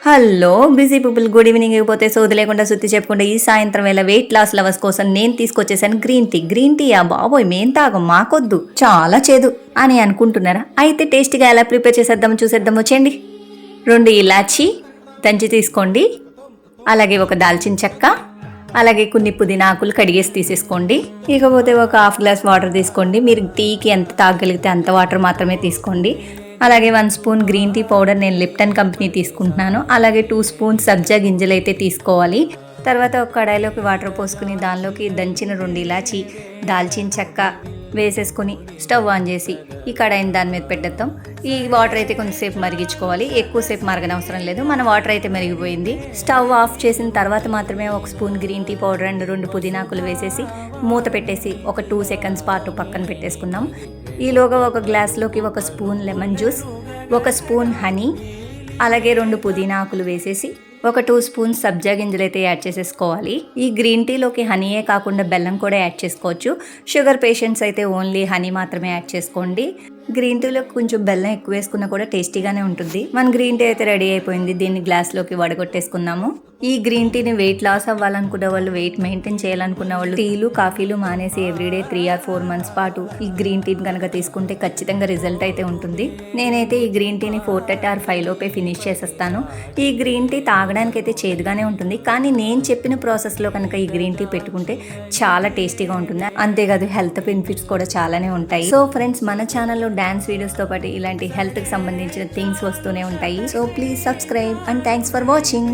Hello busy people, good evening. ఇకపోతే సోది లేకుండా సుత్తి చెప్పకుండా ఈ సాయంత్రం వేళ వెయిట్ లాస్ లవర్స్ కోసం నేను తీసుకొచ్చేసాను గ్రీన్ టీ. ఆ బాబోయ్, మేం తాగం, మాకొద్దు, చాలా చేదు అని అనుకుంటున్నారా? అయితే టేస్టీగా ఎలా ప్రిపేర్ చేసేద్దామో చూసేద్దాం వచ్చేయండి. 2 ఇలాచీ దంచి తీసుకోండి, అలాగే ఒక దాల్చిన చెక్క, అలాగే కొన్ని పుదీనా ఆకులు కడిగేసి తీసేసుకోండి. ఇకపోతే ఒక హాఫ్ గ్లాస్ వాటర్ తీసుకోండి. మీరు టీకి ఎంత తాగలిగితే అంత వాటర్ మాత్రమే తీసుకోండి. అలాగే 1 స్పూన్ గ్రీన్ టీ పౌడర్ నేను లిప్టన్ కంపెనీ తీసుకుంటున్నాను. అలాగే 2 స్పూన్స్ సబ్జా గింజలు అయితే తీసుకోవాలి. తర్వాత ఒక కడాయిలోకి వాటర్ పోసుకుని దానిలోకి దంచిన 2 ఇలాచి, దాల్చిన చెక్క వేసేసుకొని స్టవ్ ఆన్ చేసి ఈ కడాయిని దాని మీద పెట్టేద్దాం. ఈ వాటర్ అయితే కొంచెంసేపు మరిగించుకోవాలి, ఎక్కువసేపు మరగనవసరం లేదు. మన వాటర్ అయితే మరిగిపోయింది. స్టవ్ ఆఫ్ చేసిన తర్వాత మాత్రమే 1 spoon green tea powder and 2 పుదీనాకులు వేసేసి మూత పెట్టేసి ఒక 2 సెకండ్స్ పాటు పక్కన పెట్టేసుకుందాం. ఈలోగా ఒక గ్లాస్లోకి 1 spoon lemon juice, 1 spoon honey, అలాగే 2 పుదీనా ఆకులు వేసేసి ఒక 2 స్పూన్స్ సబ్జా గింజలు అయితే యాడ్ చేసేసుకోవాలి. ఈ గ్రీన్ టీలోకి హనీయే కాకుండా బెల్లం కూడా యాడ్ చేసుకోవచ్చు. షుగర్ పేషెంట్స్ అయితే ఓన్లీ హనీ మాత్రమే యాడ్ చేసుకోండి. గ్రీన్ టీలో కొంచెం బెల్లం ఎక్కువ వేసుకున్నా కూడా టేస్టీగానే ఉంటుంది. మన గ్రీన్ టీ అయితే రెడీ అయిపోయింది. దీన్ని గ్లాస్లోకి వడగొట్టేసుకుందాము. ఈ గ్రీన్ టీని వెయిట్ లాస్ అవ్వాలనుకునే వాళ్ళు, వెయిట్ మెయింటైన్ చేయాలనుకున్న వాళ్ళు టీలు కాఫీలు మానేసి ఎవ్రీడే 3 or 4 months పాటు ఈ గ్రీన్ టీని కనుక తీసుకుంటే ఖచ్చితంగా రిజల్ట్ అయితే ఉంటుంది. నేనైతే ఈ గ్రీన్ టీని 4:30 or 5 లోపే ఫినిష్ చేసేస్తాను. ఈ గ్రీన్ టీ తాగడానికి అయితే చేదుగానే ఉంటుంది, కానీ నేను చెప్పిన ప్రాసెస్లో కనుక ఈ గ్రీన్ టీ పెట్టుకుంటే చాలా టేస్టీగా ఉంటుంది. అంతేకాదు హెల్త్ బెనిఫిట్స్ కూడా చాలానే ఉంటాయి. సో ఫ్రెండ్స్, మన ఛానల్లో డాన్స్ వీడియోస్తో పాటు ఇలాంటి హెల్త్కి సంబంధించిన థింగ్స్ వస్తూనే ఉంటాయి. So please subscribe and thanks for watching.